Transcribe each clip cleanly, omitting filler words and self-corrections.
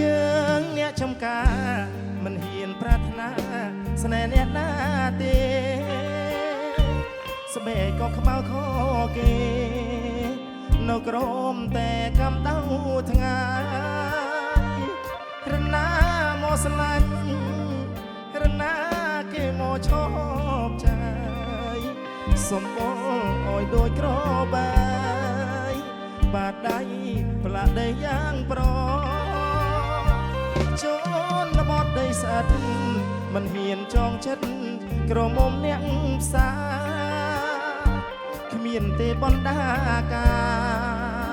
យើងអ្នកចំការមិនហ៊ានប្រាថ្នាស្នេហ៍អ្នកណាទេស្បែកក៏ខ្មៅខគេនៅក្រោមតែកំដៅថ្ងៃរណាមកស្លាញ់រណាគេមកឈប់ចាយសំបងអោយដូចក្របាយបាតដៃផ្លាក់ដីយ៉ាងប្រចូលបត់ដីស្អិតមិនហ៊ានចងចិត្តក្រមុំអ្នកផ្សាគ្មានទេបណ្ដាកា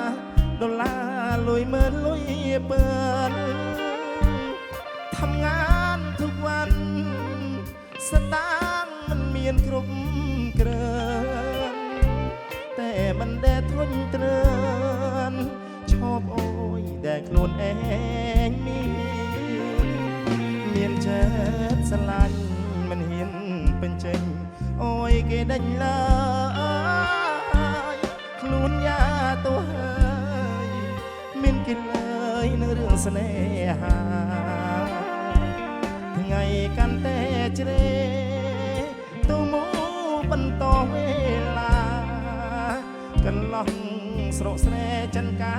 រដុល្លារលុយមើលលុយពើทำงานทุกวันสตางค์มันមានគ្រប់គ្រើនតែមិនដែលធន់ទ្រើនឈប់អូយដែលខ្លួនឯងមានចិត្តស្រឡាញ់មិនហ៊ានបញ្ចេញអូយគេដេញឡើយខ្លួនយ៉ាទៅហើយមានគេលើយនៅរឿងស្នេហាថ្ងៃកាន់តែជ្រេទៅមកបន្តវេលាកន្លងស្រកស្រែចិនកា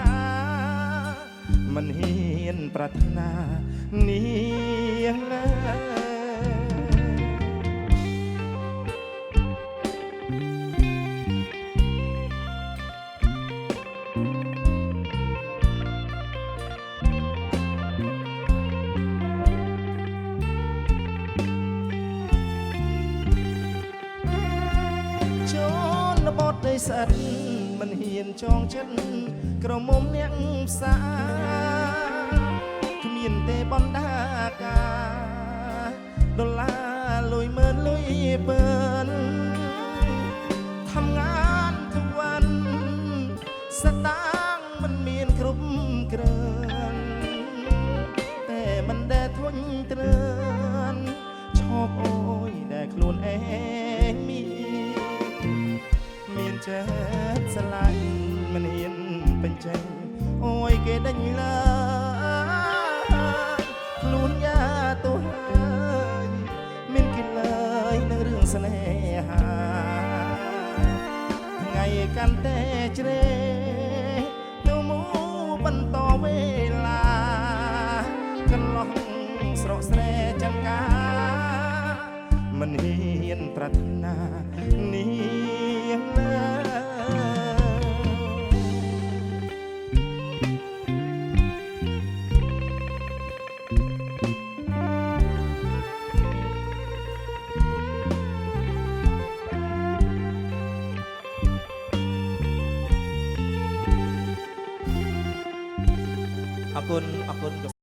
មិនហ៊ានប្រាថ្នានាងឡើចូលបត់ដីស្អិតមិនហ៊ានចងចិត្តក្រមុំអ្នកផ្សាគ្មានទេបណ្ដាការដុល្លារលុយមើលលុយពើทำงานทุกวันสตางค์มันមានគ្រប់គ្រើនតែមិនដែលធន់ទ្រើនឈប់អូយដែលខ្លួនឯងមានចិត្តស្រឡាញ់មិនហ៊ានបញ្ចេញអូយគេដេញឡើយខ្លួនយ៉ាទៅហើយមានគេលើយនៅរឿងស្នេហាថ្ងៃកាន់តែជ្រេទៅមកបន្តវេលាកន្លងស្រកស្រែចង្កាមិនហ៊ានប្រាថ្នានាងឡើយអរគុណ